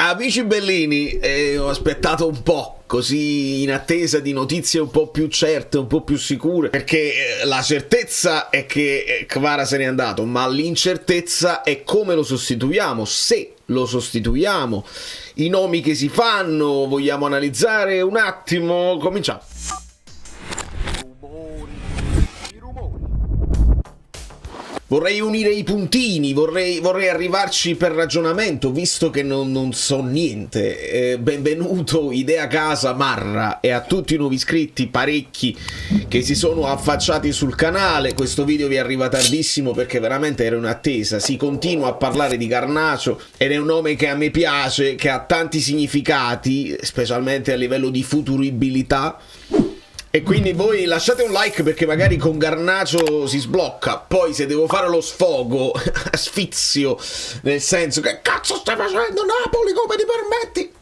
Amici bellini, ho aspettato un po', così in attesa di notizie un po' più certe, un po' più sicure, perché la certezza è che Kvara se n'è andato, ma l'incertezza è come lo sostituiamo, se lo sostituiamo, i nomi che si fanno. Vogliamo analizzare un attimo? Cominciamo. Vorrei unire i puntini, vorrei arrivarci per ragionamento, visto che non so niente. Benvenuto Idea Casa Marra e a tutti i nuovi iscritti, parecchi, che si sono affacciati sul canale. Questo video vi arriva tardissimo perché veramente era un'attesa. Si continua a parlare di Garnacho ed è un nome che a me piace, che ha tanti significati, specialmente a livello di futuribilità. E quindi voi lasciate un like perché magari con Garnacho si sblocca. Poi se devo fare lo sfogo, asfixio, nel senso che cazzo stai facendo Napoli, come ti permetti?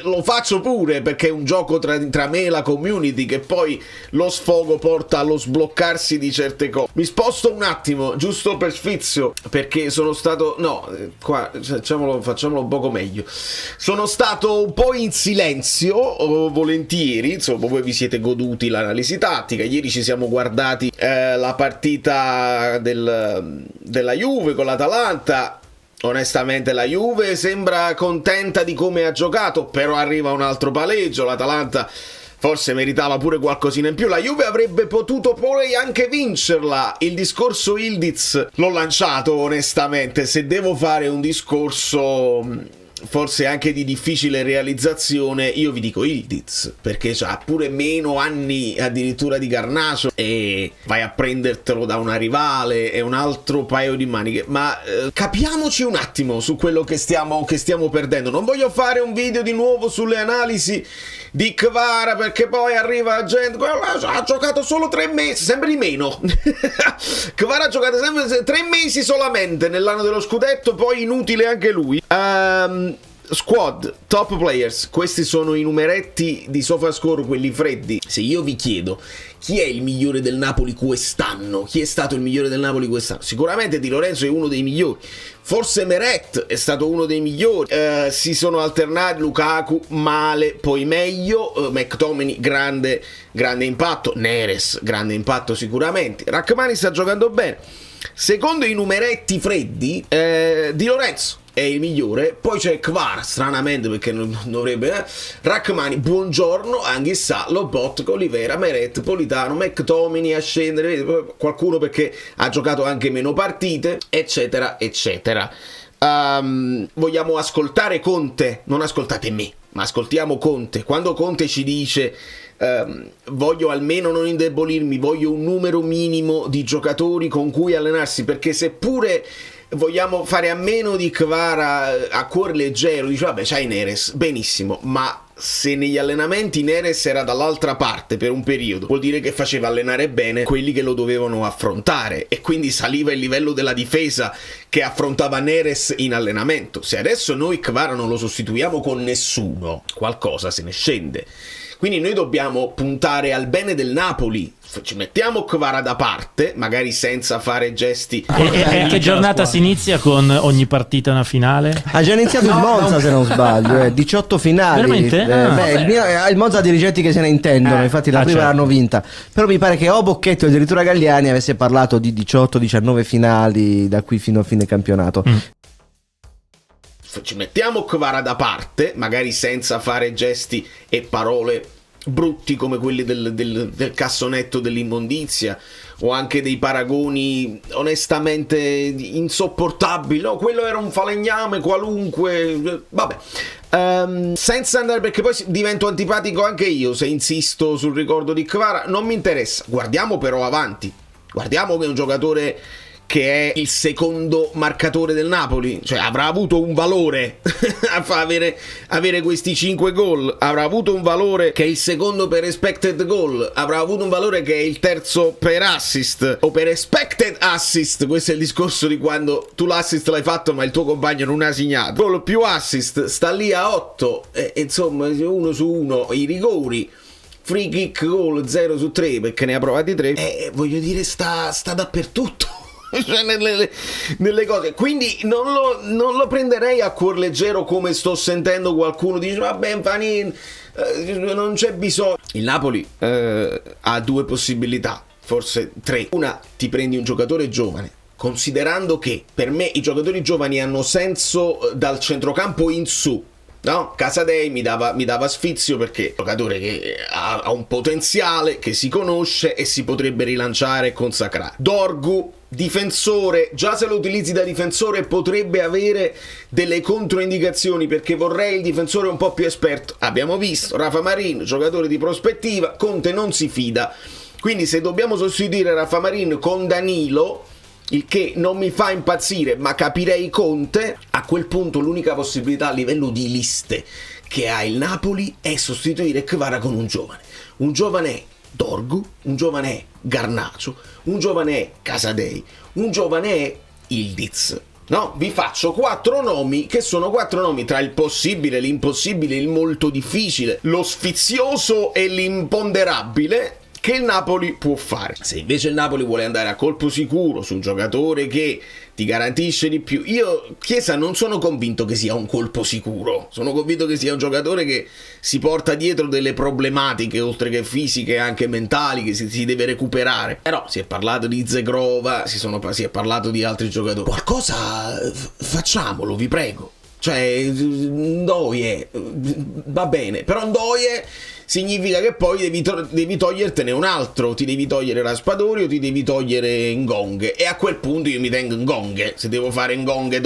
Lo faccio pure perché è un gioco tra me e la community, che poi lo sfogo porta allo sbloccarsi di certe cose. Mi sposto un attimo, giusto per sfizio, perché sono stato... no, qua facciamolo un poco meglio. Sono stato un po' in silenzio, volentieri, insomma voi vi siete goduti l'analisi tattica. Ieri ci siamo guardati la partita della Juve con l'Atalanta. Onestamente la Juve sembra contenta di come ha giocato, però arriva un altro pareggio. L'Atalanta forse meritava pure qualcosina in più. La Juve avrebbe potuto poi anche vincerla. Il discorso Yildiz l'ho lanciato onestamente. Se devo fare un discorso forse anche di difficile realizzazione, io vi dico Yildiz, perché c'ha pure meno anni addirittura di Garnacho e vai a prendertelo da una rivale, è un altro paio di maniche. Ma capiamoci un attimo su quello che stiamo perdendo. Non voglio fare un video di nuovo sulle analisi di Kvara, perché poi arriva gente, ha giocato solo 3 mesi, sempre di meno. Kvara ha giocato sempre 3 mesi solamente nell'anno dello scudetto, poi inutile anche lui. Squad, top players, questi sono i numeretti di SofaScore, quelli freddi. Se io vi chiedo chi è il migliore del Napoli quest'anno, chi è stato il migliore del Napoli quest'anno, sicuramente Di Lorenzo è uno dei migliori, forse Meret è stato uno dei migliori, si sono alternati Lukaku male, poi meglio, McTominay grande impatto, Neres grande impatto sicuramente, Rachmani sta giocando bene. Secondo i numeretti freddi, Di Lorenzo è il migliore, poi c'è Kvara, stranamente perché non dovrebbe, Rachmani, buongiorno, Anghissà, Lobotka, Olivera, Meret, Politano, McTominay a scendere, qualcuno perché ha giocato anche meno partite, eccetera, eccetera. Vogliamo ascoltare Conte? Non ascoltate me, ma ascoltiamo Conte. Quando Conte ci dice voglio almeno non indebolirmi, voglio un numero minimo di giocatori con cui allenarsi, perché seppure vogliamo fare a meno di Kvara a cuor leggero, dice vabbè c'hai Neres, benissimo, ma se negli allenamenti Neres era dall'altra parte per un periodo, vuol dire che faceva allenare bene quelli che lo dovevano affrontare e quindi saliva il livello della difesa che affrontava Neres in allenamento. Se adesso noi Kvara non lo sostituiamo con nessuno, qualcosa se ne scende. Quindi noi dobbiamo puntare al bene del Napoli. Ci mettiamo Kvara da parte, magari senza fare gesti. E che giornata si inizia con ogni partita una finale? Ha già iniziato il Monza, se non sbaglio, 18 finali. Veramente? Il Monza ha dirigenti che se ne intendono, infatti la prima l'hanno vinta. Però mi pare che o Bocchetto o addirittura Galliani avesse parlato di 18-19 finali da qui fino a fine campionato. Ci mettiamo Kvara da parte, magari senza fare gesti e parole brutti come quelli del cassonetto dell'immondizia o anche dei paragoni onestamente insopportabili. No, quello era un falegname qualunque, vabbè. Senza andare, perché poi divento antipatico anche io se insisto sul ricordo di Kvara, non mi interessa. Guardiamo però avanti, guardiamo che è un giocatore che è il secondo marcatore del Napoli, cioè avrà avuto un valore avere questi 5 gol, avrà avuto un valore che è il secondo per expected goal, avrà avuto un valore che è il terzo per assist o per expected assist. Questo è il discorso di quando tu l'assist l'hai fatto ma il tuo compagno non ha segnato. Gol più assist sta lì a 8, insomma 1 su 1, i rigori, free kick goal 0 su 3 perché ne ha provati 3, voglio dire sta dappertutto. cioè nelle cose. Quindi non lo prenderei a cuor leggero, come sto sentendo qualcuno dice vabbè Panini, non c'è bisogno. Il Napoli ha due possibilità, forse tre. Una, ti prendi un giocatore giovane, considerando che per me i giocatori giovani hanno senso dal centrocampo in su. No, Casadei mi dava sfizio perché è un giocatore che ha un potenziale, che si conosce e si potrebbe rilanciare e consacrare. Dorgu, difensore, già se lo utilizzi da difensore potrebbe avere delle controindicazioni, perché vorrei il difensore un po' più esperto. Abbiamo visto Rafa Marin, giocatore di prospettiva, Conte non si fida, quindi se dobbiamo sostituire Rafa Marin con Danilo, il che non mi fa impazzire, ma capirei Conte, a quel punto l'unica possibilità a livello di liste che ha il Napoli è sostituire Kvara con un giovane. Un giovane è Dorgu, un giovane è Garnacho, un giovane è Casadei, un giovane è Ildiz. No, vi faccio 4 nomi che sono 4 nomi tra il possibile, l'impossibile, il molto difficile, lo sfizioso e l'imponderabile che il Napoli può fare. Se invece il Napoli vuole andare a colpo sicuro su un giocatore che ti garantisce di più, io Chiesa non sono convinto che sia un colpo sicuro, sono convinto che sia un giocatore che si porta dietro delle problematiche oltre che fisiche anche mentali, che si deve recuperare. Però si è parlato di Zegrova, si è parlato di altri giocatori. Qualcosa facciamolo, vi prego. Cioè Ndoye va bene, però Ndoye significa che poi devi togliertene un altro, ti devi togliere Raspadori o ti devi togliere Ngong, e a quel punto io mi tengo Ngong, se devo fare Ngong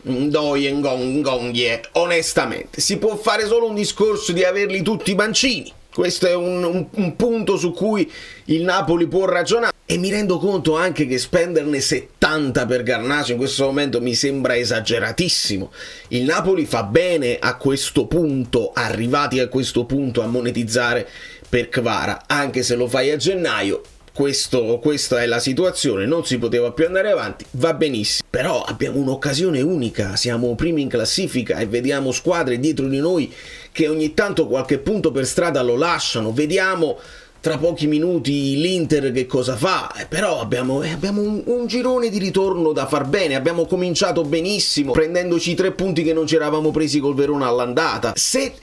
Ngong. Onestamente si può fare solo un discorso di averli tutti mancini. Questo è un punto su cui il Napoli può ragionare, e mi rendo conto anche che spenderne 70 per Garnacho in questo momento mi sembra esageratissimo. Il Napoli fa bene a questo punto, arrivati a questo punto, a monetizzare per Kvara, anche se lo fai a gennaio. Questa è la situazione, non si poteva più andare avanti, va benissimo. Però abbiamo un'occasione unica, siamo primi in classifica e vediamo squadre dietro di noi che ogni tanto qualche punto per strada lo lasciano. Vediamo tra pochi minuti l'Inter che cosa fa, però abbiamo un girone di ritorno da far bene. Abbiamo cominciato benissimo prendendoci 3 punti che non ci eravamo presi col Verona all'andata. Se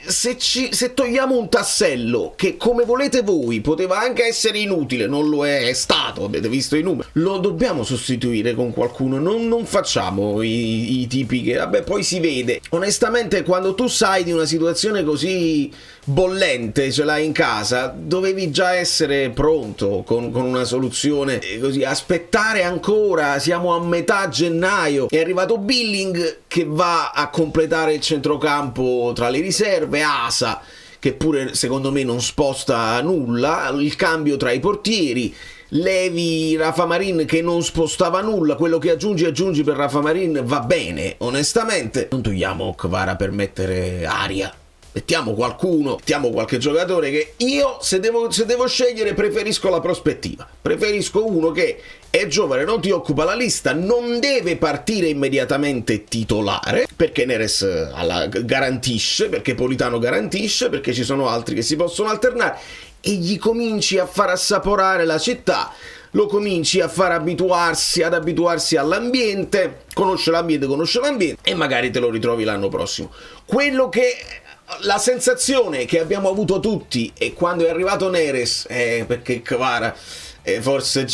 togliamo un tassello che, come volete voi, poteva anche essere inutile, non lo è stato, avete visto i numeri, lo dobbiamo sostituire con qualcuno. Non facciamo i tipi che vabbè poi si vede. Onestamente, quando tu sai di una situazione così bollente, ce l'hai in casa, dovevi già essere pronto con una soluzione. Così aspettare ancora, siamo a metà gennaio, è arrivato Billing che va a completare il centrocampo tra le riserve, Asa che pure secondo me non sposta nulla, il cambio tra i portieri, levi Rafa Marin che non spostava nulla, quello che aggiungi per Rafa Marin va bene. Onestamente non togliamo Kvara per mettere aria, mettiamo qualcuno, mettiamo qualche giocatore che io, se devo scegliere, preferisco la prospettiva. Preferisco uno che è giovane, non ti occupa la lista, non deve partire immediatamente titolare, perché Neres garantisce, perché Politano garantisce, perché ci sono altri che si possono alternare, e gli cominci a far assaporare la città, lo cominci a far ad abituarsi all'ambiente, conosce l'ambiente, e magari te lo ritrovi l'anno prossimo. La sensazione che abbiamo avuto tutti, e quando è arrivato Neres, perché Kvara, forse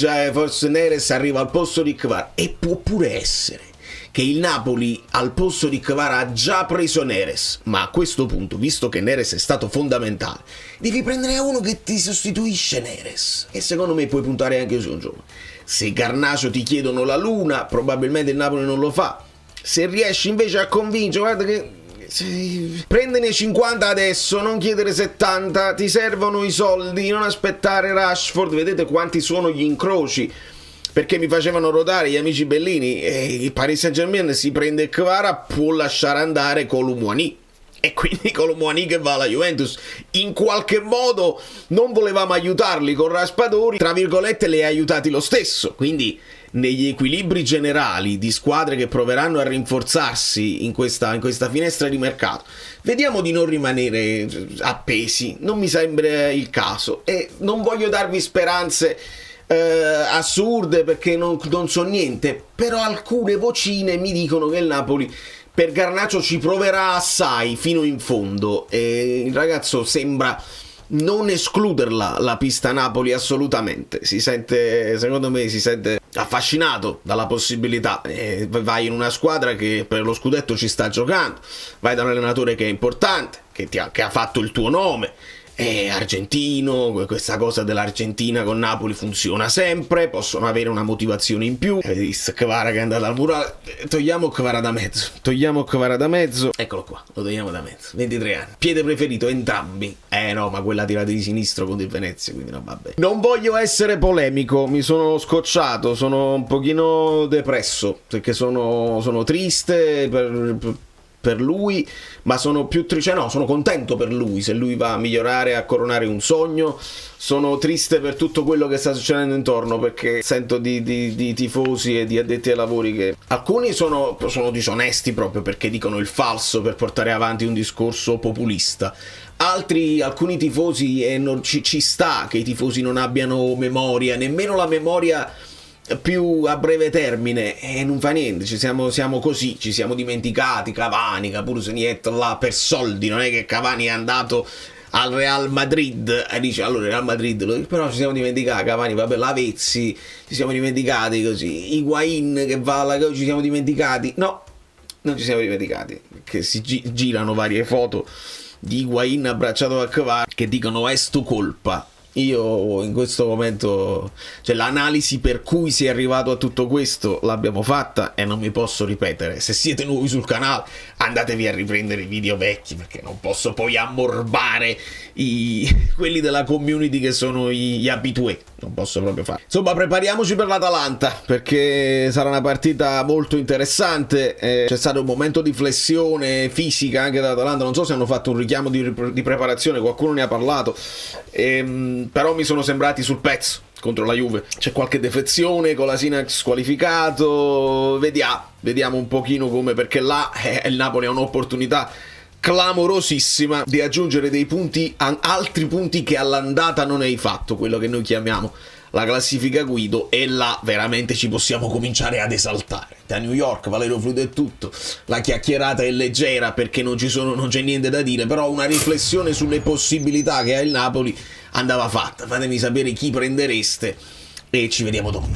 Neres arriva al posto di Kvara, e può pure essere che il Napoli al posto di Kvara ha già preso Neres, ma a questo punto, visto che Neres è stato fondamentale, devi prendere uno che ti sostituisce Neres, e secondo me puoi puntare anche su un giovane. Se Garnacho ti chiedono la luna, probabilmente il Napoli non lo fa. Se riesci invece a convincere, guarda che prendene 50 adesso, non chiedere 70, ti servono i soldi, non aspettare Rashford. Vedete quanti sono gli incroci, perché mi facevano rotare gli amici Bellini, e il Paris Saint-Germain si prende Kvara, può lasciare andare Colomouani, e quindi Colomouani che va alla Juventus. In qualche modo non volevamo aiutarli con Raspadori, tra virgolette li hai aiutati lo stesso. Quindi negli equilibri generali di squadre che proveranno a rinforzarsi in questa finestra di mercato, vediamo di non rimanere appesi, non mi sembra il caso, e non voglio darvi speranze assurde, perché non so niente, però alcune vocine mi dicono che il Napoli per Garnacho ci proverà assai fino in fondo, e il ragazzo sembra non escluderla la pista Napoli assolutamente. Secondo me si sente affascinato dalla possibilità. Vai in una squadra che per lo scudetto ci sta giocando, vai da un allenatore che è importante, che ha fatto il tuo nome, è argentino, questa cosa dell'Argentina con Napoli funziona sempre, possono avere una motivazione in più. Visto Kvara che è andato al murale, togliamo Kvara da mezzo, eccolo qua, lo togliamo da mezzo, 23 anni, piede preferito entrambi, no, ma quella tirata di sinistro contro il Venezia, quindi no, vabbè. Non voglio essere polemico, mi sono scocciato, sono un pochino depresso, perché sono triste per lui, ma sono più sono contento per lui, se lui va a migliorare, a coronare un sogno. Sono triste per tutto quello che sta succedendo intorno, perché sento di tifosi e di addetti ai lavori che alcuni sono disonesti proprio perché dicono il falso per portare avanti un discorso populista. Alcuni tifosi, e non ci sta che i tifosi non abbiano memoria, nemmeno la memoria più a breve termine, e non fa niente, siamo così, ci siamo dimenticati Cavani, Capuru Senietto là per soldi, non è che Cavani è andato al Real Madrid e dice allora il Real Madrid, però ci siamo dimenticati Cavani, vabbè, Lavezzi, ci siamo dimenticati così, Higuain che va alla ci siamo dimenticati, no, non ci siamo dimenticati, che si girano varie foto di Higuain abbracciato a Cavani che dicono è stu colpa. Io in questo momento, cioè, l'analisi per cui si è arrivato a tutto questo l'abbiamo fatta e non mi posso ripetere. Se siete nuovi sul canale andatevi a riprendere i video vecchi, perché non posso poi ammorbare quelli della community che sono gli abitué, non posso proprio fare. Insomma, prepariamoci per l'Atalanta, perché sarà una partita molto interessante. C'è stato un momento di flessione fisica anche dall'Atalanta, non so se hanno fatto un richiamo di preparazione, qualcuno ne ha parlato, però mi sono sembrati sul pezzo contro la Juve. C'è qualche defezione, Kolasinac squalificato, vediamo un pochino come, perché là il Napoli ha un'opportunità clamorosissima di aggiungere dei punti, altri punti che all'andata non hai fatto, quello che noi chiamiamo la classifica Guido, e là veramente ci possiamo cominciare ad esaltare. Da New York Valerio Fluido è tutto, la chiacchierata è leggera perché non c'è niente da dire, però una riflessione sulle possibilità che ha il Napoli andava fatta. Fatemi sapere chi prendereste e ci vediamo dopo.